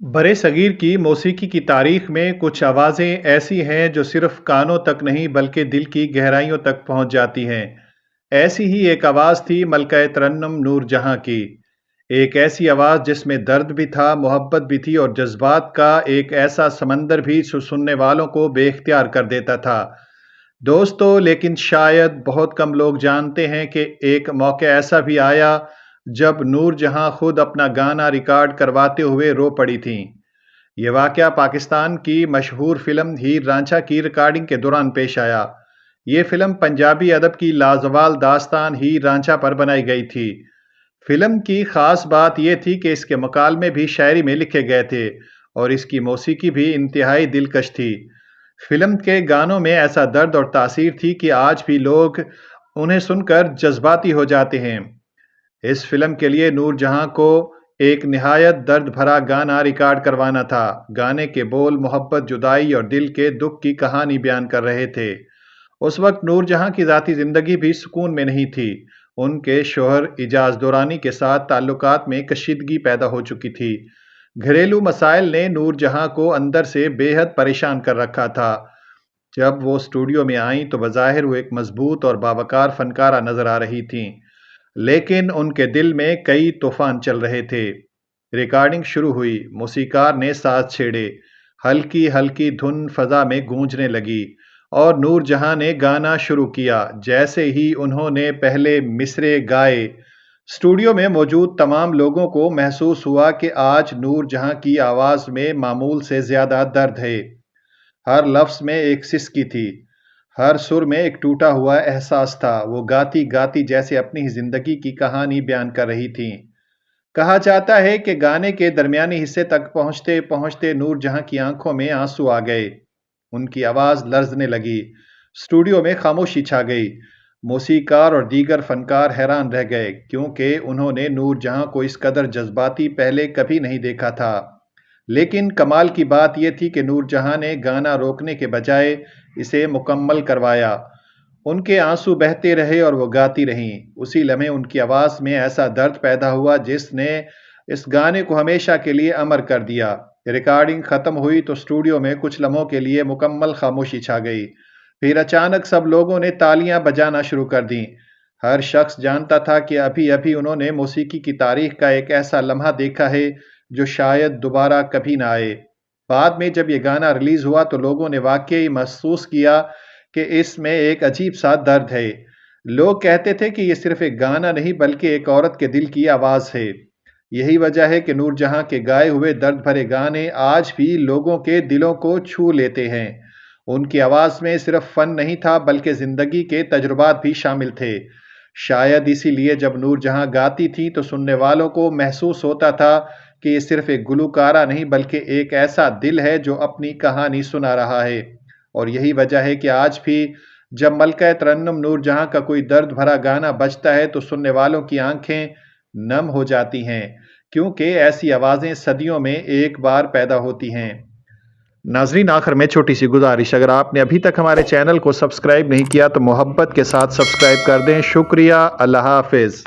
बरे-सगीर की मौसीकी की तारीख में कुछ आवाज़ें ऐसी हैं जो सिर्फ़ कानों तक नहीं बल्कि दिल की गहराइयों तक पहुँच जाती हैं। ऐसी ही एक आवाज़ थी मलका-ए-तरन्नुम नूरजहाँ की। एक ऐसी आवाज़ जिसमें दर्द भी था, मोहब्बत भी थी और जज़्बात का एक ऐसा समंदर भी जो सुनने वालों को बेइख्तियार कर देता था। दोस्तों, लेकिन शायद बहुत कम लोग जानते हैं कि एक मौक़ा ऐसा भी आया जब नूरजहाँ खुद अपना गाना रिकॉर्ड करवाते हुए रो पड़ी थीं। ये वाक़या पाकिस्तान की मशहूर फ़िल्म हीर रांझा की रिकॉर्डिंग के दौरान पेश आया। ये फ़िल्म पंजाबी अदब की लाजवाल दास्तान हीर रांझा पर बनाई गई थी। फ़िल्म की ख़ास बात ये थी कि इसके मकालमे भी शायरी में लिखे गए थे और इसकी मौसीकी भी इंतहाई दिलकश थी। फ़िल्म के गानों में ऐसा दर्द और तासीर थी कि आज भी लोग उन्हें सुनकर जज़्बाती हो जाते हैं। इस फ़िल्म के लिए नूरजहाँ को एक निहायत दर्द भरा गाना रिकॉर्ड करवाना था। गाने के बोल मोहब्बत, जुदाई और दिल के दुख की कहानी बयान कर रहे थे। उस वक्त नूरजहाँ की ज़ाती ज़िंदगी भी सुकून में नहीं थी। उनके शौहर इजाज़ दुरानी के साथ ताल्लुकात में कशीदगी पैदा हो चुकी थी। घरेलू मसाइल ने नूरजहाँ को अंदर से बेहद परेशान कर रखा था। जब वो स्टूडियो में आईं तो बज़ाहिर वो एक मज़बूत और बावकार फ़नकारा नज़र आ रही थीं, लेकिन उनके दिल में कई तूफ़ान चल रहे थे। रिकॉर्डिंग शुरू हुई, मौसीकार ने साज़ छेड़े, हल्की-हल्की धुन फ़ज़ा में गूंजने लगी और नूरजहाँ ने गाना शुरू किया। जैसे ही उन्होंने पहले मिसरे गाए, स्टूडियो में मौजूद तमाम लोगों को महसूस हुआ कि आज नूरजहाँ की आवाज़ में मामूल से ज़्यादा दर्द है। हर लफ्ज़ में एक सिसकी थी, हर सुर में एक टूटा हुआ एहसास था। वो गाती-गाती जैसे अपनी ही ज़िंदगी की कहानी बयान कर रही थीं। कहा जाता है कि गाने के दरमियानी हिस्से तक पहुँचते-पहुँचते नूरजहाँ की आंखों में आंसू आ गए। उनकी आवाज़ लर्ज़ने लगी। स्टूडियो में खामोशी छा गई। मौसीकार और दीगर फ़नकार हैरान रह गए क्योंकि उन्होंने नूरजहाँ को इस कदर जज़्बाती पहले कभी नहीं देखा था। लेकिन कमाल की बात यह थी कि नूरजहाँ ने गाना रोकने के बजाय इसे मुकम्मल करवाया। उनके आंसू बहते रहे और वो गाती रहीं। उसी लम्हे उनकी आवाज़ में ऐसा दर्द पैदा हुआ जिसने इस गाने को हमेशा के लिए अमर कर दिया। रिकॉर्डिंग ख़त्म हुई तो स्टूडियो में कुछ लम्हों के लिए मुकम्मल खामोशी छा गई। फिर अचानक सब लोगों ने तालियां बजाना शुरू कर दीं। हर शख्स जानता था कि अभी-अभी उन्होंने मौसीकी की तारीख का एक ऐसा लम्हा देखा है जो शायद दोबारा कभी ना आए। बाद में जब ये गाना रिलीज़ हुआ तो लोगों ने वाक़ई महसूस किया कि इसमें एक अजीब सा दर्द है। लोग कहते थे कि ये सिर्फ़ एक गाना नहीं बल्कि एक औरत के दिल की आवाज़ है। यही वजह है कि नूरजहाँ के गाए हुए दर्द भरे गाने आज भी लोगों के दिलों को छू लेते हैं। उनकी आवाज़ में सिर्फ़ फ़न नहीं था बल्कि ज़िंदगी के तजुर्बात भी शामिल थे। शायद इसीलिए जब नूरजहाँ गाती थीं तो सुनने वालों को महसूस होता था कि ये सिर्फ़ एक गुलकारा नहीं बल्कि एक ऐसा दिल है जो अपनी कहानी सुना रहा है। और यही वजह है कि आज भी जब मलका-ए-तरन्नुम नूरजहाँ का कोई दर्द भरा गाना बजता है तो सुनने वालों की आंखें नम हो जाती हैं, क्योंकि ऐसी आवाज़ें सदियों में एक बार पैदा होती हैं। नाज़रीन, आखिर में छोटी सी गुजारिश, अगर आपने अभी तक हमारे चैनल को सब्सक्राइब नहीं किया तो मोहब्बत के साथ सब्सक्राइब कर दें। शुक्रिया। अल्लाह हाफ़िज़।